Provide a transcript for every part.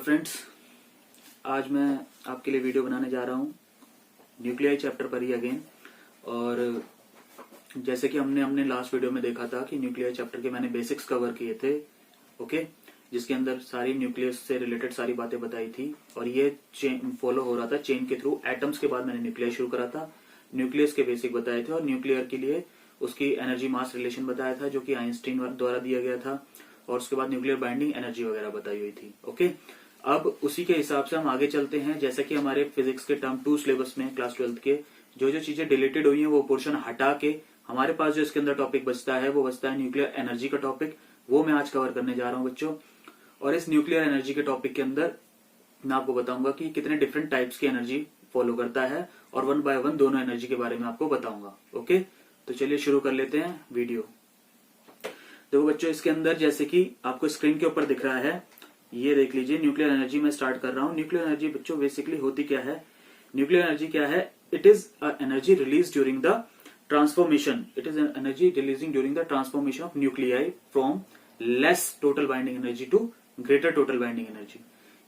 Friends, आज मैं आपके लिए वीडियो बनाने जा रहा हूँ न्यूक्लियाई चैप्टर पर ही अगेन। और जैसे कि हमने अपने लास्ट वीडियो में देखा था कि न्यूक्लियाई चैप्टर के मैंने बेसिक्स कवर किए थे, ओके, जिसके अंदर सारी न्यूक्लियस से रिलेटेड सारी बातें बताई थी। और ये फॉलो हो रहा था चेन के थ्रू। एटम्स के बाद मैंने न्यूक्लियर शुरू करा था, न्यूक्लियस के बेसिक बताए थे और न्यूक्लियर के लिए उसकी एनर्जी मास रिलेशन बताया था जो कि आइंस्टीन द्वारा दिया गया था। और उसके बाद न्यूक्लियर बाइंडिंग एनर्जी वगैरह बताई हुई थी। ओके, अब उसी के हिसाब से हम आगे चलते हैं। जैसे कि हमारे फिजिक्स के टर्म 2 सिलेबस में क्लास 12th के जो जो चीजें डिलीटेड हुई हैं वो पोर्शन हटा के हमारे पास जो इसके अंदर टॉपिक बचता है वो बचता है न्यूक्लियर एनर्जी का टॉपिक। वो मैं आज कवर करने जा रहा हूं बच्चों। और इस न्यूक्लियर एनर्जी के टॉपिक के अंदर मैं आपको बताऊंगा कि कितने डिफरेंट टाइप्स की एनर्जी फॉलो करता है और 1 by 1 दोनों एनर्जी के बारे में आपको बताऊंगा। ओके, तो चलिए शुरू कर लेते हैं वीडियो। देखो बच्चों, इसके अंदर जैसे कि आपको स्क्रीन के ऊपर दिख रहा है, ये देख लीजिए न्यूक्लियर एनर्जी में स्टार्ट कर रहा हूं। न्यूक्लियर एनर्जी बच्चों बेसिकली होती क्या है? न्यूक्लियर एनर्जी क्या है? It is energy release during the transformation. It is energy releasing during the transformation of nuclei from less total binding energy to greater total binding energy.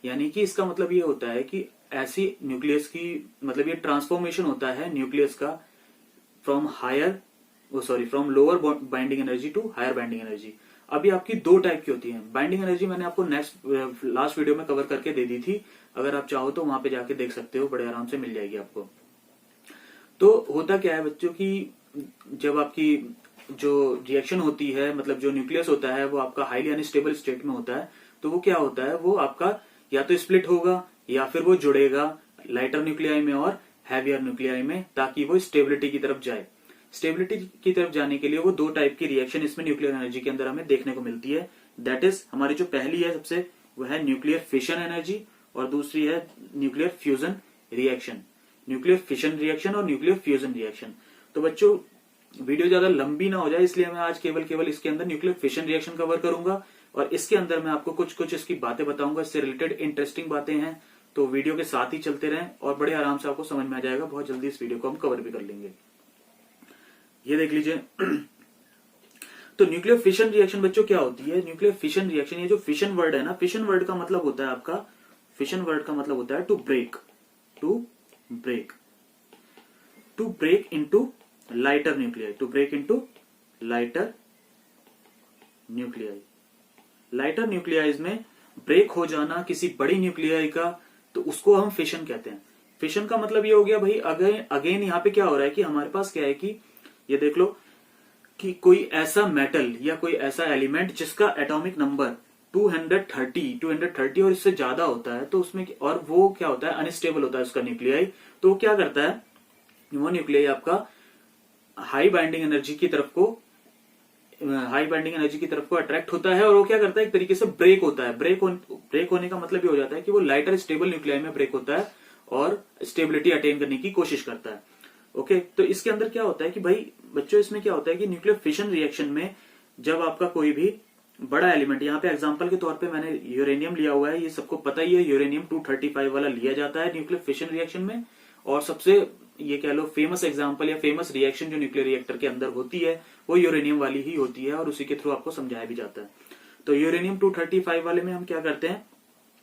यानी कि इसका मतलब ये होता है कि ऐसी न्यूक्लियस की मतलब ये ट्रांसफॉर्मेशन होता है न्यूक्लियस का from lower binding energy to higher binding energy. अभी आपकी दो टाइप की होती है। बाइंडिंग एनर्जी मैंने आपको लास्ट वीडियो में कवर करके दे दी थी, अगर आप चाहो तो वहां पे जाके देख सकते हो, बड़े आराम से मिल जाएगी आपको। तो होता क्या है बच्चों की जब आपकी जो रिएक्शन होती है, मतलब जो न्यूक्लियस होता है वो आपका हाईली अनस्टेबल स्टेट में होता है, तो वो क्या होता है, वो आपका या तो स्प्लिट होगा या फिर वो जुड़ेगा लाइटर न्यूक्लियाई में और हैवियर न्यूक्लियाई में, ताकि वो स्टेबिलिटी की तरफ जाए। स्टेबिलिटी की तरफ जाने के लिए वो दो टाइप की रिएक्शन इसमें न्यूक्लियर एनर्जी के अंदर हमें देखने को मिलती है। दैट इज हमारी जो पहली है सबसे, वह है न्यूक्लियर फिशन एनर्जी और दूसरी है nuclear fusion reaction. Nuclear fission reaction और न्यूक्लियर फ्यूजन रिएक्शन। तो बच्चों वीडियो ज्यादा लंबी ना हो जाए इसलिए मैं आज केवल इसके अंदर न्यूक्लियर फिशन रिएक्शन कवर करूंगा और इसके अंदर मैं आपको कुछ इसकी बातें बताऊंगा। इससे रिलेटेड इंटरेस्टिंग बातें हैं, तो वीडियो के साथ ही चलते रहें और बड़े आराम से आपको समझ में आ जाएगा। बहुत जल्दी इस वीडियो को हम कवर भी कर लेंगे। ये देख लीजिए। तो न्यूक्लियर फिशन रिएक्शन बच्चों क्या होती है? न्यूक्लियर फिशन रिएक्शन, ये जो फिशन वर्ड है ना, फिशन वर्ड का मतलब होता है आपका, फिशन वर्ड का मतलब होता है to break into lighter nuclei, to break into lighter nuclei. Lighter nucleis में ब्रेक हो जाना किसी बड़ी न्यूक्लियाई का, तो उसको हम फिशन कहते हैं। फिशन का मतलब ये हो गया भाई, अगेन यहाँ पे क्या हो रहा है कि हमारे पास क्या है कि ये देख लो कि कोई ऐसा मेटल या कोई ऐसा एलिमेंट जिसका एटॉमिक नंबर 230 और इससे ज्यादा होता है, तो उसमें और वो क्या होता है, अनस्टेबल होता है उसका न्यूक्लियाई। तो वो क्या करता है, वो न्यूक्लियाई आपका हाई बाइंडिंग एनर्जी की तरफ को अट्रैक्ट होता है और वो क्या करता है, एक तरीके से ब्रेक होता है। ब्रेक होने का मतलब ये हो जाता है कि वो लाइटर स्टेबल न्यूक्लियाई में ब्रेक होता है और स्टेबिलिटी अटेन करने की कोशिश करता है। ओके, तो इसके अंदर क्या होता है कि भाई बच्चों, इसमें क्या होता है कि न्यूक्लियर फिशन रिएक्शन में जब आपका कोई भी बड़ा एलिमेंट, यहाँ पे एग्जांपल के तौर पे मैंने यूरेनियम लिया हुआ है, ये सबको पता ही है, यूरेनियम 235 वाला लिया जाता है न्यूक्लियर फिशन रिएक्शन में। और सबसे ये कह लो फेमस एग्जांपल या फेमस रिएक्शन जो न्यूक्लियर रिएक्टर के अंदर होती है वो यूरेनियम वाली ही होती है और उसी के थ्रू आपको समझाया भी जाता है। तो यूरेनियम 235 वाले में हम क्या करते हैं,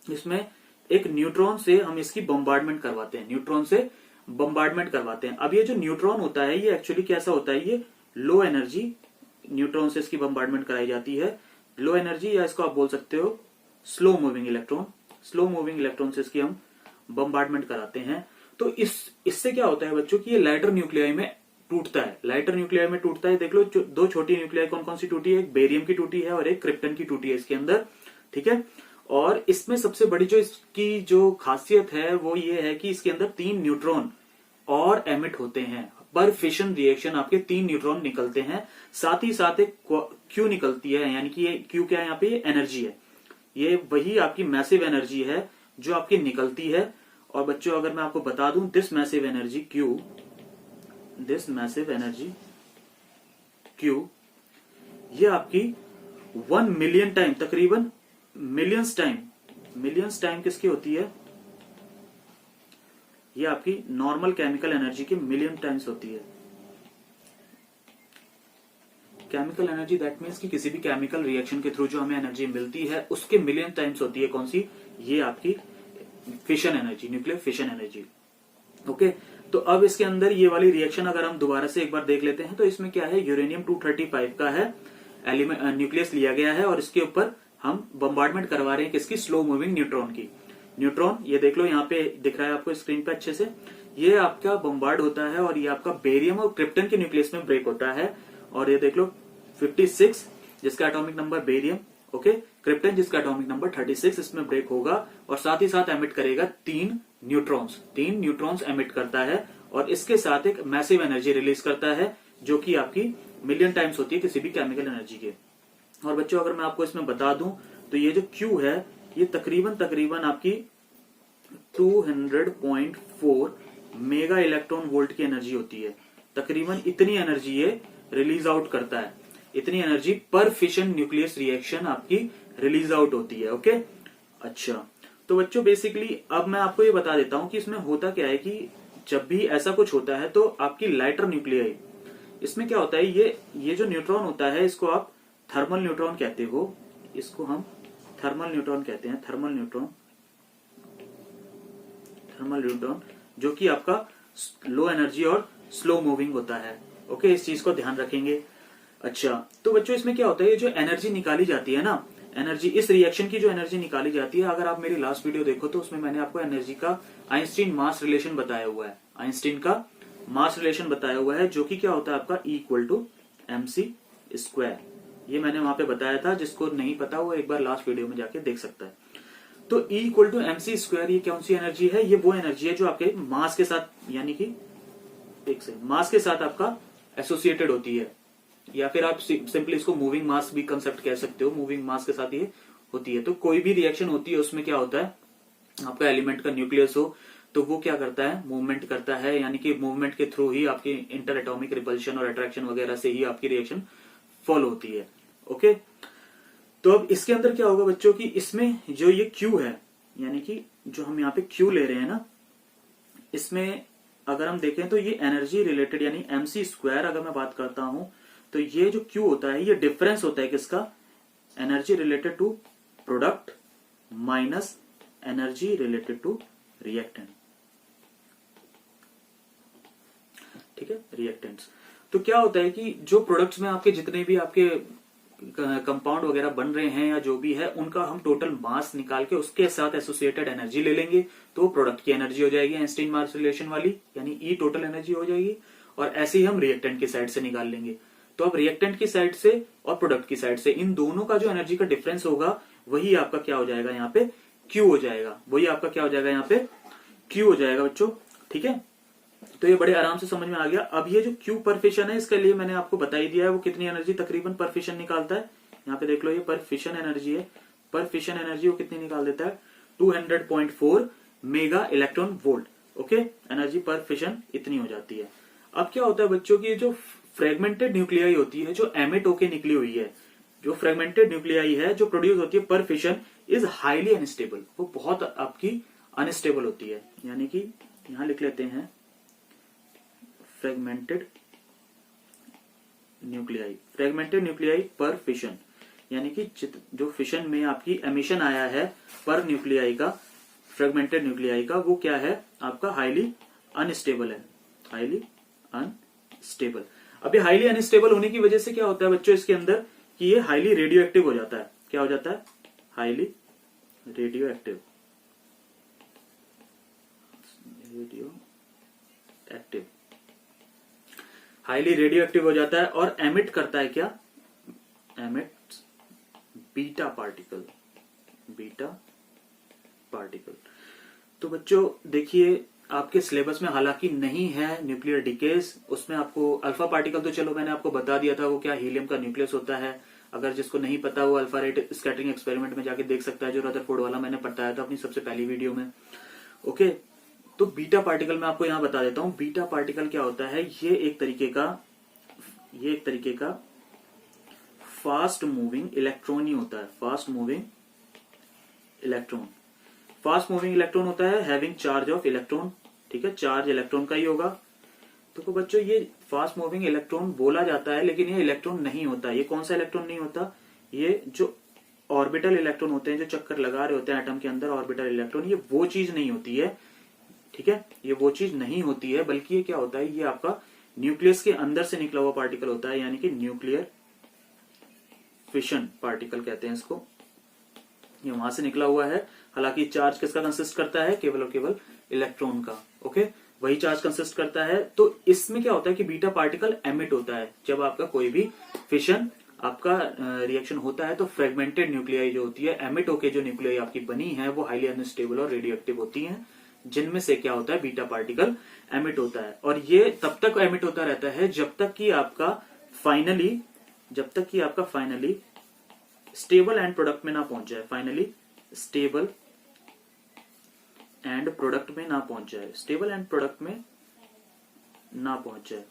इसमें एक न्यूट्रॉन से हम इसकी बम्बार्डमेंट करवाते हैं। अब ये जो न्यूट्रॉन होता है ये एक्चुअली कैसा होता है, ये लो एनर्जी न्यूट्रॉन से इसकी बम्बार्डमेंट कराई जाती है। लो एनर्जी या इसको आप बोल सकते हो स्लो मूविंग इलेक्ट्रॉन से इसकी हम बम्बार्डमेंट कराते हैं। तो इससे क्या होता है बच्चों कि ये लाइटर न्यूक्लियाई में टूटता है। देख लो दो छोटी न्यूक्लियाई कौन कौन सी टूटी है, एक बेरियम की टूटी है और एक क्रिप्टन की टूटी है इसके अंदर, ठीक है। और इसमें सबसे बड़ी जो इसकी जो खासियत है वो ये है कि इसके अंदर 3 न्यूट्रॉन और एमिट होते हैं। पर फिशन रिएक्शन आपके 3 न्यूट्रॉन निकलते हैं, साथ ही साथ एक क्यू निकलती है, यानी कि ये क्यू क्या है, यहाँ पे ये एनर्जी है, ये वही आपकी मैसिव एनर्जी है जो आपकी निकलती है। और बच्चों अगर मैं आपको बता दूं, दिस मैसिव एनर्जी क्यू ये आपकी 1 मिलियन टाइम, तकरीबन मिलियंस टाइम किसकी होती है, ये आपकी नॉर्मल केमिकल एनर्जी की मिलियन टाइम्स होती है। केमिकल एनर्जी दैट मीन्स कि किसी भी केमिकल रिएक्शन के थ्रू जो हमें एनर्जी मिलती है उसके मिलियन टाइम्स होती है। कौन सी? ये आपकी fission energy, nuclear fission energy. Okay, तो अब इसके अंदर ये वाली रिएक्शन अगर हम दोबारा से एक बार देख लेते हैं तो इसमें क्या है, यूरेनियम 235 का है एलिमेंट, न्यूक्लियस लिया गया है और इसके ऊपर हम बम्बार्डमेंट करवा रहे हैं किसकी, स्लो मूविंग न्यूट्रॉन की। न्यूट्रॉन ये देख लो यहाँ पे दिख रहा है आपको स्क्रीन पे अच्छे से, ये आपका बम्बार्ड होता है और ये आपका बेरियम और क्रिप्टन के न्यूक्लियस में ब्रेक होता है। और ये देख लो 56 जिसका atomic number barium, okay, krypton जिसका एटॉमिक नंबर 36 इसमें ब्रेक होगा और साथ ही साथ एमिट करेगा 3 न्यूट्रॉन्स एमिट करता है और इसके साथ एक मैसिव एनर्जी रिलीज करता है जो कि आपकी मिलियन टाइम्स होती है किसी भी केमिकल एनर्जी के। और बच्चों अगर मैं आपको इसमें बता दूं तो ये जो Q है ये तकरीबन आपकी 200.4 मेगा इलेक्ट्रॉन वोल्ट की एनर्जी होती है। तकरीबन इतनी एनर्जी ये रिलीज आउट करता है, इतनी एनर्जी पर फिशन न्यूक्लियस रिएक्शन आपकी रिलीज आउट होती है। ओके, अच्छा, तो बच्चों बेसिकली अब मैं आपको ये बता देता हूं कि इसमें होता क्या है कि जब भी ऐसा कुछ होता है तो आपकी लाइटर न्यूक्लियाई, इसमें क्या होता है, ये जो न्यूट्रॉन होता है इसको आप थर्मल न्यूट्रॉन कहते हो, इसको हम थर्मल न्यूट्रॉन कहते हैं, थर्मल न्यूट्रॉन जो कि आपका लो एनर्जी और स्लो मूविंग होता है। ओके, इस चीज को ध्यान रखेंगे। अच्छा, तो बच्चों इसमें क्या होता है, ये जो एनर्जी निकाली जाती है ना, एनर्जी, इस रिएक्शन की जो एनर्जी निकाली जाती है, अगर आप मेरी लास्ट वीडियो देखो तो उसमें मैंने आपको एनर्जी का आइंस्टीन मास रिलेशन बताया हुआ है, आइंस्टीन का मास रिलेशन बताया हुआ है जो कि क्या होता है आपका E=mc²। ये मैंने वहां पे बताया था, जिसको नहीं पता वो एक बार लास्ट वीडियो में जाके देख सकता है। तो E=mc², ये कौन सी एनर्जी है, ये वो एनर्जी है जो आपके मास के साथ, यानी कि एक से मास के साथ आपका एसोसिएटेड होती है, या फिर आप सिंपली इसको मूविंग मास भी कंसेप्ट कह सकते हो, मूविंग मास के साथ ये होती है। तो कोई भी रिएक्शन होती है उसमें क्या होता है, आपका एलिमेंट का न्यूक्लियस हो तो वो क्या करता है, मूवमेंट करता है, यानी कि मूवमेंट के थ्रू ही आपकी इंटर एटॉमिक रिपल्शन और अट्रैक्शन वगैरह से ही आपकी रिएक्शन फॉलो होती है। ओके, तो अब इसके अंदर क्या होगा बच्चों की, इसमें जो ये Q है, यानी कि जो हम यहाँ पे Q ले रहे हैं ना, इसमें अगर हम देखें तो ये एनर्जी रिलेटेड, यानी mc² अगर मैं बात करता हूं तो ये जो Q होता है ये डिफरेंस होता है किसका, energy related to product minus energy related to reactant. ठीक है, रिएक्टेंट्स। तो क्या होता है कि जो प्रोडक्ट्स में आपके जितने भी आपके कंपाउंड वगैरह बन रहे हैं या जो भी है, उनका हम टोटल मास निकाल के उसके साथ एसोसिएटेड एनर्जी ले लेंगे तो प्रोडक्ट की एनर्जी हो जाएगी आइंस्टीन मास रिलेशन वाली, यानी E टोटल एनर्जी हो जाएगी। और ऐसे ही हम रिएक्टेंट की साइड से निकाल लेंगे। तो अब रिएक्टेंट की साइड से और प्रोडक्ट की साइड से इन दोनों का जो एनर्जी का डिफरेंस होगा वही आपका क्या हो जाएगा, यहाँ पे Q हो जाएगा, वही आपका क्या हो जाएगा, यहाँ पे Q हो जाएगा बच्चों। ठीक है, तो ये बड़े आराम से समझ में आ गया। अब ये जो Q पर फिशन है, इसके लिए मैंने आपको बता ही दिया है वो कितनी एनर्जी तकरीबन पर फिशन निकालता है। यहाँ पे देख लो, ये पर फिशन एनर्जी है, पर फिशन एनर्जी वो कितनी निकाल देता है, 200.4 mega electron volt. Okay, energy पर फिशन इतनी हो जाती है। अब क्या होता है बच्चों की, जो फ्रेगमेंटेड न्यूक्लियाई होती है, जो एमिट होके निकली हुई है, जो फ्रेगमेंटेड न्यूक्लियाई है जो प्रोड्यूस होती है पर फिशन, इज हाईली अनस्टेबल, वो बहुत आपकी अनस्टेबल होती है। यानी कि यहां लिख लेते हैं फ्रेगमेंटेड न्यूक्लियाई पर फिशन, यानी कि जो फिशन में आपकी एमिशन आया है पर न्यूक्लियाई का, फ्रेगमेंटेड न्यूक्लियाई का, वो क्या है आपका हाईली अनस्टेबल है, हाईली अनस्टेबल। अब ये हाईली अनस्टेबल होने की वजह से क्या होता है बच्चों इसके अंदर, कि ये हाईली रेडियो एक्टिव हो जाता है। क्या हो जाता है, highly radio active, highly radio active हो जाता है और एमिट करता है क्या, एमिट्स बीटा पार्टिकल। तो बच्चों देखिए, आपके सिलेबस में हालांकि नहीं है न्यूक्लियर डिकेज, उसमें आपको अल्फा पार्टिकल तो चलो मैंने आपको बता दिया था वो क्या हीलियम का न्यूक्लियस होता है। अगर जिसको नहीं पता वो अल्फा रेट स्कैटरिंग एक्सपेरिमेंट में जाके देख सकता है, जो रदरफोर्ड वाला मैंने बताया था अपनी सबसे पहली वीडियो में। ओके, तो बीटा पार्टिकल मैं आपको यहां बता देता हूं। बीटा पार्टिकल क्या होता है, ये एक तरीके का फास्ट मूविंग इलेक्ट्रॉन ही होता है, फास्ट मूविंग इलेक्ट्रॉन होता है, हैविंग चार्ज ऑफ इलेक्ट्रॉन। ठीक है, चार्ज इलेक्ट्रॉन का ही होगा। तो बच्चों ये फास्ट मूविंग इलेक्ट्रॉन बोला जाता है, लेकिन ये इलेक्ट्रॉन नहीं होता। ये कौन सा इलेक्ट्रॉन नहीं होता, ये जो ऑर्बिटल इलेक्ट्रॉन होते हैं जो चक्कर लगा रहे होते हैं एटम के अंदर, ऑर्बिटल इलेक्ट्रॉन, ये वो चीज नहीं होती है, ठीक है, ये वो चीज नहीं होती है, बल्कि ये क्या होता है, ये आपका न्यूक्लियस के अंदर से निकला हुआ पार्टिकल होता है, यानी कि न्यूक्लियर फिशन पार्टिकल कहते हैं इसको। ये वहां से निकला हुआ है, हालांकि चार्ज किसका कंसिस्ट करता है, केवल और केवल इलेक्ट्रॉन का, ओके, वही चार्ज कंसिस्ट करता है। तो इसमें क्या होता है कि बीटा पार्टिकल एमिट होता है जब आपका कोई भी फिशन आपका रिएक्शन होता है, तो फ्रेगमेंटेड न्यूक्लियाई जो होती है, एमिट होके जो न्यूक्लियाई आपकी बनी है वो हाईली अनस्टेबल और रेडियो एक्टिव होती है, जिनमें से क्या होता है, बीटा पार्टिकल एमिट होता है। और ये तब तक एमिट होता रहता है जब तक कि आपका फाइनली स्टेबल एंड प्रोडक्ट में ना पहुंच जाए, फाइनली स्टेबल एंड प्रोडक्ट में ना पहुंच जाए, स्टेबल एंड प्रोडक्ट में ना पहुंच जाए,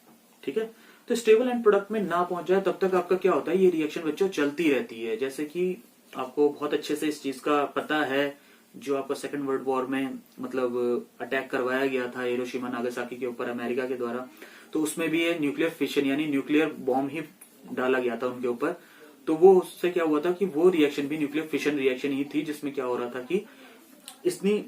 ठीक है। तो स्टेबल एंड प्रोडक्ट में ना पहुंच जाए तब तक आपका क्या होता है, ये रिएक्शन बच्चों चलती रहती है। जैसे कि आपको बहुत अच्छे से इस चीज का पता है, जो आपका सेकंड वर्ल्ड वॉर में मतलब अटैक करवाया गया था हिरोशिमा नागासाकी के ऊपर अमेरिका के द्वारा, तो उसमें भी ये न्यूक्लियर फिशन यानी न्यूक्लियर बॉम्ब ही डाला गया था उनके ऊपर। तो वो उससे क्या हुआ था कि वो रिएक्शन भी न्यूक्लियर फिशन रिएक्शन ही थी, जिसमें क्या हो रहा था कि इतनी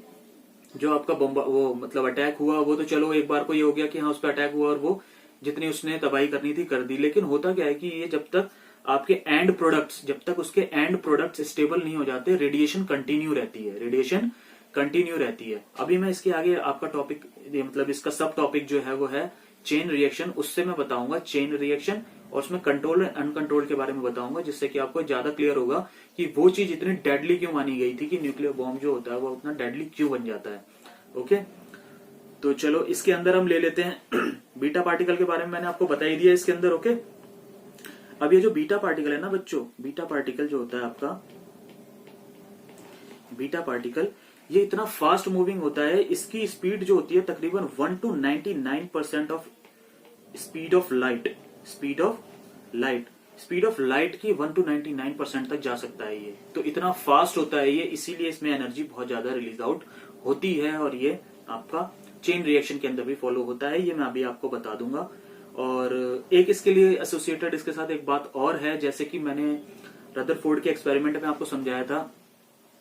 जो आपका बम वो मतलब अटैक हुआ, वो तो चलो एक बार को ये हो गया कि हाँ उस पर अटैक हुआ और वो जितनी उसने तबाही करनी थी कर दी, लेकिन होता क्या है कि ये जब तक आपके एंड प्रोडक्ट्स, जब तक उसके एंड प्रोडक्ट्स स्टेबल नहीं हो जाते, रेडिएशन कंटिन्यू रहती है, रेडिएशन कंटिन्यू रहती है। अभी मैं इसके आगे आपका टॉपिक मतलब इसका सब टॉपिक जो है वो है चेन रिएक्शन, उससे मैं बताऊंगा चेन रिएक्शन, और उसमें कंट्रोल एंड अनकंट्रोल के बारे में बताऊंगा, जिससे कि आपको ज्यादा क्लियर होगा कि वो चीज इतनी डेडली क्यों मानी गई थी, कि न्यूक्लियर बॉम्ब जो होता है वो उतना डेडली क्यों बन जाता है। ओके, तो चलो इसके अंदर हम ले लेते हैं बीटा पार्टिकल के बारे में मैंने आपको बता ही दिया इसके अंदर। ओके, अब ये जो बीटा पार्टिकल है ना बच्चों, बीटा पार्टिकल जो होता है आपका, बीटा पार्टिकल ये इतना फास्ट मूविंग होता है, इसकी स्पीड जो होती है तकरीबन 1 to 99% of speed of light, speed of light की 1 to 99% तक जा सकता है ये। तो इतना फास्ट होता है ये, इसीलिए इसमें एनर्जी बहुत ज्यादा रिलीज आउट होती है, और ये आपका चेन रिएक्शन के अंदर भी फॉलो होता है, ये मैं अभी आपको बता दूंगा। और एक इसके लिए एसोसिएटेड इसके साथ एक बात और है, जैसे कि मैंने रदरफोर्ड के एक्सपेरिमेंट में आपको समझाया था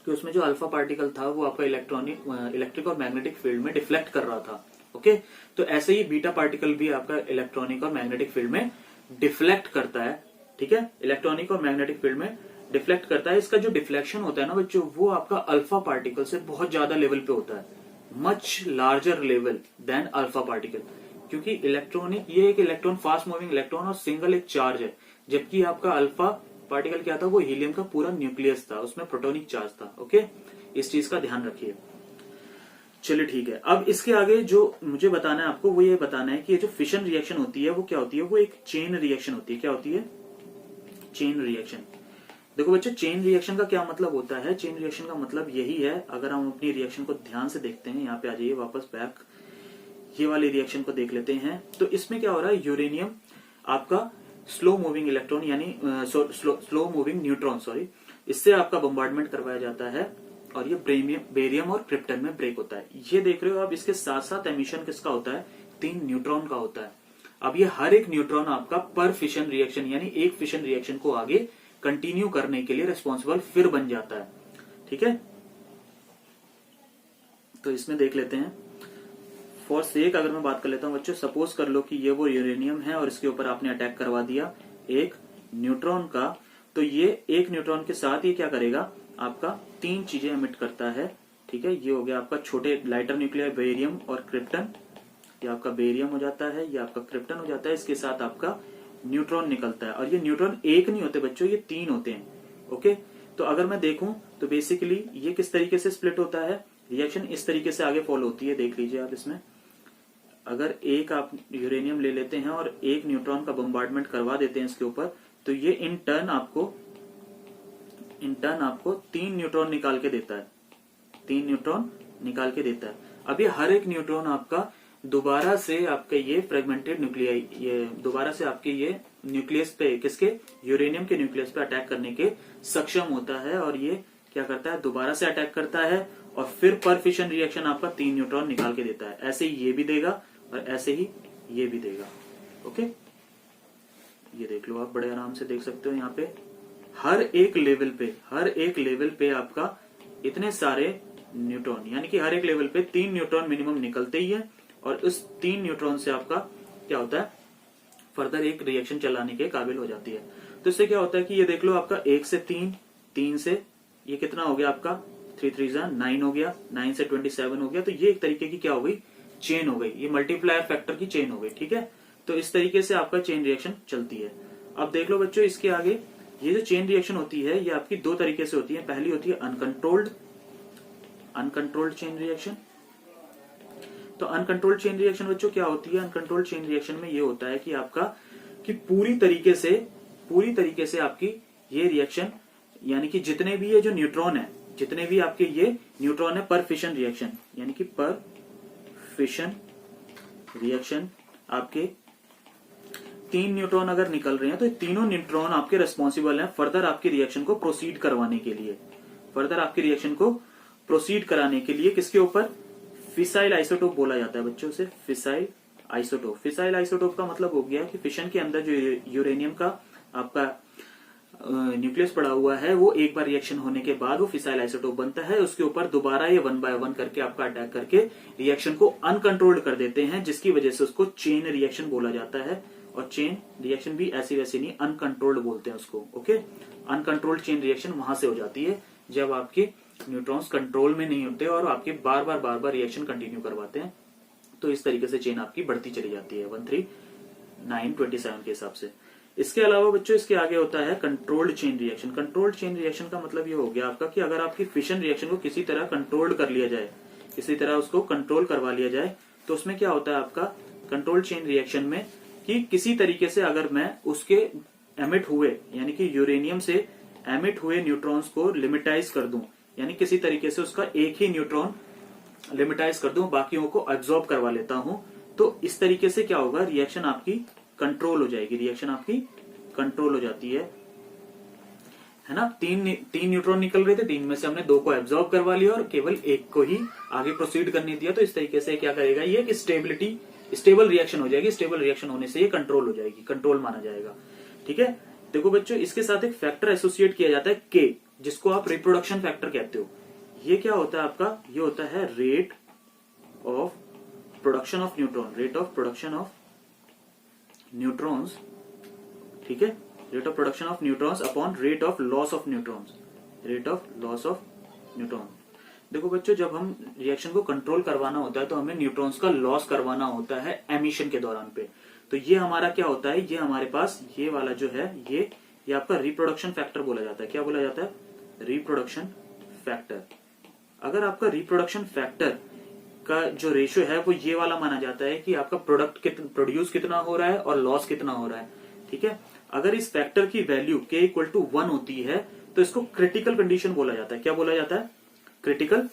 कि उसमें जो अल्फा पार्टिकल था वो आपका इलेक्ट्रिक और मैग्नेटिक फील्ड में डिफ्लेक्ट कर रहा था। ओके, तो ऐसे ही बीटा पार्टिकल भी आपका इलेक्ट्रॉनिक और मैग्नेटिक फील्ड में डिफ्लेक्ट करता है, ठीक है, इलेक्ट्रॉनिक और मैग्नेटिक फील्ड में डिफ्लेक्ट करता है। इसका जो डिफ्लेक्शन होता है ना बच्चों, वो आपका अल्फा पार्टिकल से बहुत ज्यादा लेवल पे होता है, much larger level than alpha particle, क्योंकि इलेक्ट्रॉनिक ये एक इलेक्ट्रॉन फास्ट मूविंग इलेक्ट्रॉन और सिंगल एक चार्ज है, जबकि आपका अल्फा पार्टिकल क्या था, वो हीलियम का पूरा न्यूक्लियस था, उसमें प्रोटोनिक चार्ज था। ओके, इस चीज का ध्यान रखिए। चलिए ठीक है, अब इसके आगे जो मुझे बताना है आपको, वो ये बताना है कि ये जो फिशन रिएक्शन होती है वो क्या होती है, वो एक चेन रिएक्शन होती है। क्या होती है? Chain reaction. देखो बच्चों, चेन रिएक्शन का क्या मतलब होता है? चेन रिएक्शन का मतलब यही है, अगर हम अपनी रिएक्शन को ध्यान से देखते हैं, यहाँ पे आ जाइए वापस बैक, ये वाली रिएक्शन को देख लेते हैं। तो इसमें क्या हो रहा है, यूरेनियम आपका स्लो मूविंग इलेक्ट्रॉन यानी स्लो मूविंग न्यूट्रॉन, सॉरी, इससे आपका बम्बार्डमेंट करवाया जाता है, और ये बेरियम और क्रिप्टन में ब्रेक होता है। ये देख रहे हो आप, इसके साथ साथ एमिशन किसका होता है? 3 न्यूट्रॉन का होता है। अब ये हर एक न्यूट्रॉन आपका पर फिशन रिएक्शन यानी एक फिशन रिएक्शन को आगे कंटिन्यू करने के लिए रिस्पॉन्सिबल फिर बन जाता है, ठीक है। तो इसमें देख लेते हैं, फॉर सेक अगर मैं बात कर लेता हूं बच्चों, सपोज कर लो कि ये वो यूरेनियम है और इसके ऊपर आपने अटैक करवा दिया एक न्यूट्रॉन का, तो ये एक न्यूट्रॉन के साथ ये क्या करेगा, आपका 3 चीजें एमिट करता है, ठीक है। ये हो गया आपका छोटे लाइटर न्यूक्लियर बेरियम और क्रिप्टन, ये आपका बेरियम हो जाता है, ये आपका क्रिप्टन हो जाता है, इसके साथ आपका न्यूट्रॉन निकलता है। और ये न्यूट्रॉन एक नहीं होते बच्चों, ये 3 होते हैं। ओके, तो अगर मैं देखूं तो बेसिकली ये किस तरीके से स्प्लिट होता है, रिएक्शन इस तरीके से आगे फॉलो होती है, देख लीजिए आप। इसमें अगर एक आप यूरेनियम ले लेते हैं और एक न्यूट्रॉन का बम्बार्डमेंट करवा देते हैं इसके ऊपर, तो ये इन टर्न आपको 3 न्यूट्रॉन निकाल के देता है, 3 न्यूट्रॉन निकाल के देता है। अब ये हर एक न्यूट्रॉन आपका दोबारा से आपके ये फ्रेगमेंटेड न्यूक्लियाई, ये दोबारा से आपके ये न्यूक्लियस पे, किसके, यूरेनियम के न्यूक्लियस पे अटैक करने के सक्षम होता है, और ये क्या करता है, दोबारा से अटैक करता है, और फिर पर फिशन रिएक्शन आपका 3 न्यूट्रॉन निकाल के देता है। ऐसे ही ये भी देगा और ऐसे ही ये भी देगा। ओके, ये देख लो आप, बड़े आराम से देख सकते हो यहाँ पे। हर एक लेवल पे आपका इतने सारे न्यूट्रॉन, यानी कि हर एक लेवल पे 3 न्यूट्रॉन मिनिमम निकलते ही है, और उस 3 न्यूट्रॉन से आपका क्या होता है, फर्दर एक रिएक्शन चलाने के काबिल हो जाती है। तो इससे क्या होता है कि ये देख लो आपका 1 से 3, 3 से ये कितना हो गया आपका 3 3 9 हो गया, 9 से 27 हो गया। तो ये एक तरीके की क्या हो गई, चेन हो गई, ये मल्टीप्लायर फैक्टर की चेन हो गई। ठीक है, तो इस तरीके से आपका चेन रिएक्शन चलती है। अब देख लो बच्चों, इसके आगे ये जो चेन रिएक्शन होती है ये आपकी 2 तरीके से होती है। पहली होती है अनकंट्रोल्ड चेन रिएक्शन। तो अनकंट्रोल्ड चेन रिएक्शन बच्चों क्या होती है, अनकंट्रोल्ड चेन रिएक्शन में ये होता है कि आपका कि पूरी तरीके से आपकी ये रिएक्शन, यानी कि जितने भी ये जो न्यूट्रॉन है, जितने भी आपके ये न्यूट्रॉन है पर फिशन रिएक्शन, यानी कि पर फिशन रिएक्शन आपके 3 न्यूट्रॉन अगर निकल रहे हैं तो तीनों न्यूट्रॉन आपके रिस्पॉन्सिबल हैं फर्दर आपकी रिएक्शन को प्रोसीड करवाने के लिए, फर्दर आपकी रिएक्शन को प्रोसीड कराने के लिए किसके ऊपर, फिसाइल आइसोटोप बोला जाता है बच्चों से, फिसाइल आइसोटोप। फिसाइल आइसोटोप का मतलब हो गया कि फिशन के अंदर जो यूरेनियम का आपका न्यूक्लियस पड़ा हुआ है वो एक बार रिएक्शन होने के बाद वो फिसाइल आइसोटोप बनता है, उसके ऊपर दोबारा ये 1 बाय 1 करके आपका अटैक करके रिएक्शन को अनकंट्रोल्ड कर देते हैं, जिसकी वजह से उसको चेन रिएक्शन बोला जाता है। और चेन रिएक्शन भी ऐसी वैसी नहीं, अनकंट्रोल्ड बोलते हैं उसको। ओके, अनकंट्रोल्ड चेन रिएक्शन वहां से हो जाती है जब आपके न्यूट्रॉन्स कंट्रोल में नहीं होते और आपके बार बार रिएक्शन कंटिन्यू करवाते हैं। तो इस तरीके से चेन आपकी बढ़ती चली जाती है 1 3 9 27 के हिसाब से। इसके अलावा बच्चों इसके आगे होता है controlled chain reaction. Controlled chain reaction का मतलब ये हो गया आपका कि अगर आपकी फिशन रिएक्शन को किसी तरह कंट्रोल कर लिया जाए, किसी तरह उसको कंट्रोल करवा लिया जाए, तो उसमें क्या होता है आपका कंट्रोल्ड चेन रिएक्शन में कि किसी तरीके से अगर मैं उसके एमिट हुए, यानी कि यूरेनियम से एमिट हुए न्यूट्रॉन्स को लिमिटाइज कर दूं, यानी किसी तरीके से उसका एक ही न्यूट्रॉन लिमिटाइज कर दूं, बाकियों को एब्जॉर्ब करवा लेता हूं, तो इस तरीके से क्या होगा, रिएक्शन आपकी कंट्रोल हो जाएगी, रिएक्शन आपकी कंट्रोल हो जाती है ना। 3 न्यूट्रॉन निकल रहे थे, 3 में से हमने 2 को एब्जॉर्ब करवा लिया और केवल 1 को ही आगे प्रोसीड करने दिया। तो इस तरीके से क्या करेगा ये कि स्टेबल रिएक्शन हो जाएगी। स्टेबल रिएक्शन होने से ये कंट्रोल हो जाएगी, कंट्रोल माना जाएगा। ठीक है, देखो बच्चों इसके साथ एक फैक्टर एसोसिएट किया जाता है के, जिसको आप रिप्रोडक्शन फैक्टर कहते हो। ये क्या होता है आपका, ये होता है rate of production of neutron, rate of production of neutrons. ठीक है, rate of production of neutrons upon rate of loss of neutrons, rate of loss of neutron. देखो बच्चों जब हम रिएक्शन को कंट्रोल करवाना होता है तो हमें न्यूट्रॉन्स का लॉस करवाना होता है एमिशन के दौरान पे। तो ये हमारा क्या होता है, ये हमारे पास ये वाला जो है ये आपका रिप्रोडक्शन फैक्टर बोला जाता है। क्या बोला जाता है, रिप्रोडक्शन फैक्टर। अगर आपका रिप्रोडक्शन फैक्टर का जो रेशियो है वो ये वाला माना जाता है कि आपका प्रोड्यूस कितना हो रहा है और लॉस कितना हो रहा है। ठीक है, अगर इस फैक्टर की वैल्यू k इक्वल टू 1 होती है तो इसको क्रिटिकल कंडीशन बोला जाता है। क्या बोला जाता है, क्रिटिकल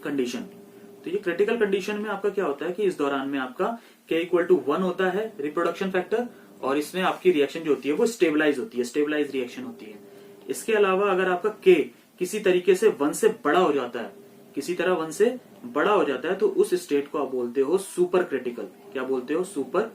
कंडीशन। तो ये क्रिटिकल कंडीशन में आपका क्या होता है कि इस दौरान में आपका k इक्वल टू 1 होता है रिप्रोडक्शन फैक्टर, और इसमें आपकी रिएक्शन जो होती है वो स्टेबलाइज होती है, स्टेबलाइज रिएक्शन होती है। इसके अलावा अगर आपका k किसी तरीके से 1 से बड़ा हो जाता है, किसी तरह 1 से बड़ा हो जाता है, तो उस स्टेट को आप बोलते हो सुपर क्रिटिकल। क्या बोलते हो, सुपर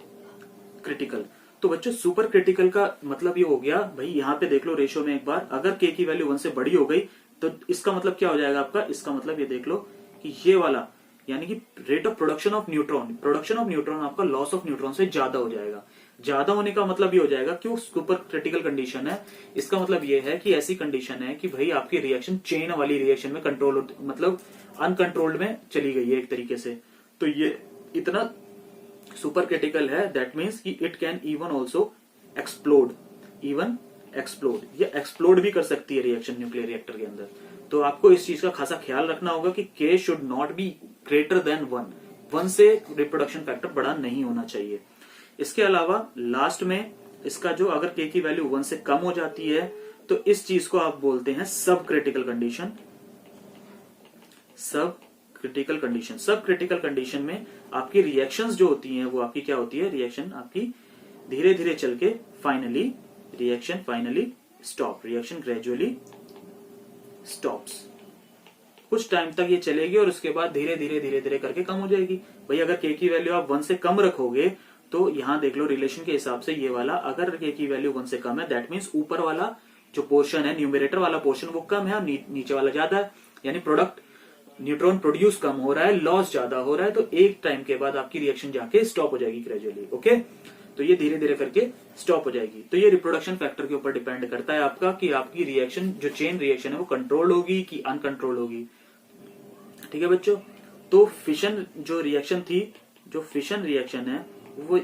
क्रिटिकल। तो बच्चों सुपर क्रिटिकल का मतलब ये हो गया, भाई यहाँ पे देख लो रेशियो में एक बार, अगर k की वैल्यू 1 से बड़ी हो गई तो इसका मतलब क्या हो जाएगा आपका, इसका मतलब ये देख लो कि ये वाला यानी कि rate of production of neutron आपका लॉस ऑफ न्यूट्रॉन से ज्यादा हो जाएगा। ज्यादा होने का मतलब ये हो जाएगा क्यों, सुपर क्रिटिकल कंडीशन है। इसका मतलब ये है कि ऐसी कंडीशन है कि भाई आपकी रिएक्शन चेन वाली रिएक्शन में कंट्रोल, मतलब अनकंट्रोल्ड में चली गई है एक तरीके से। तो ये इतना सुपर क्रिटिकल है, दैट मीन्स कि it can even also explode, ये एक्सप्लोड भी कर सकती है रिएक्शन न्यूक्लियर रिएक्टर के अंदर। तो आपको इस चीज का खासा ख्याल रखना होगा कि k should not be greater than 1 से रिप्रोडक्शन फैक्टर बड़ा नहीं होना चाहिए। इसके अलावा लास्ट में इसका जो अगर k की वैल्यू 1 से कम हो जाती है तो इस चीज को आप बोलते हैं सब क्रिटिकल कंडीशन। सब क्रिटिकल कंडीशन में आपकी रिएक्शंस जो होती हैं वो आपकी क्या होती है, रिएक्शन आपकी धीरे धीरे चल के finally stop, reaction gradually stops. कुछ टाइम तक ये चलेगी और उसके बाद धीरे धीरे करके कम हो जाएगी। भाई अगर k की वैल्यू आप 1 से कम रखोगे तो यहां देख लो रिलेशन के हिसाब से ये वाला, अगर k की वैल्यू 1 से कम है दैट मीन्स ऊपर वाला जो पोर्शन है, न्यूमरेटर वाला पोर्शन वो कम है और नीचे वाला ज्यादा है, यानी प्रोडक्ट न्यूट्रॉन प्रोड्यूस कम हो रहा है, लॉस ज्यादा हो रहा है, तो एक टाइम के बाद आपकी रिएक्शन जाके स्टॉप हो जाएगी ग्रेजुअली। ओके, तो ये धीरे धीरे करके स्टॉप हो जाएगी। तो ये रिप्रोडक्शन फैक्टर के ऊपर डिपेंड करता है आपका कि आपकी रिएक्शन, जो चेन रिएक्शन है वो कंट्रोल होगी कि अनकंट्रोल होगी। ठीक है बच्चों, तो फिशन जो रिएक्शन थी, जो फिशन रिएक्शन है वो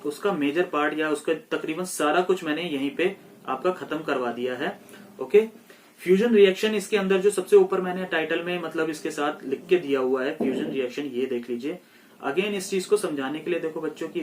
उसका मेजर पार्ट या उसका तकरीबन सारा कुछ मैंने यहीं पे आपका खत्म करवा दिया है। ओके, फ्यूजन रिएक्शन, इसके अंदर जो सबसे ऊपर मैंने टाइटल में मतलब इसके साथ लिख के दिया हुआ है फ्यूजन रिएक्शन, ये देख लीजिए। अगेन इस चीज को समझाने के लिए देखो बच्चों की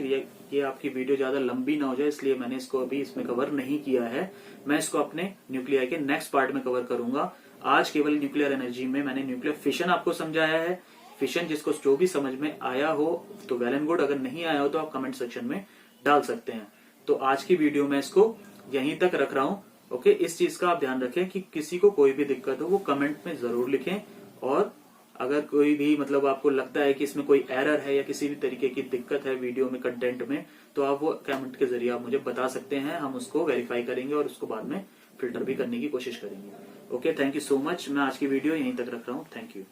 ये आपकी वीडियो ज्यादा लंबी ना हो जाए, इसलिए मैंने इसको अभी इसमें कवर नहीं किया है। मैं इसको अपने न्यूक्लियाई के नेक्स्ट पार्ट में कवर करूंगा। आज केवल न्यूक्लियर एनर्जी में मैंने न्यूक्लियर फिशन आपको समझाया है। फिशन जिसको जो भी समझ में आया हो तो वेल एंड गुड, अगर नहीं आया हो तो आप कमेंट सेक्शन में डाल सकते हैं। तो आज की वीडियो में इसको यहीं तक रख रहा हूं। ओके, इस चीज का आप ध्यान रखें कि किसी को कोई भी दिक्कत हो वो कमेंट में जरूर लिखें, और अगर कोई भी मतलब आपको लगता है कि इसमें कोई एरर है या किसी भी तरीके की दिक्कत है वीडियो में, कंटेंट में, तो आप वो कमेंट के जरिए आप मुझे बता सकते हैं। हम उसको वेरीफाई करेंगे और उसको बाद में फिल्टर भी करने की कोशिश करेंगे। Okay, thank you so much. मैं आज की वीडियो यहीं तक रख रहा हूँ। Thank you.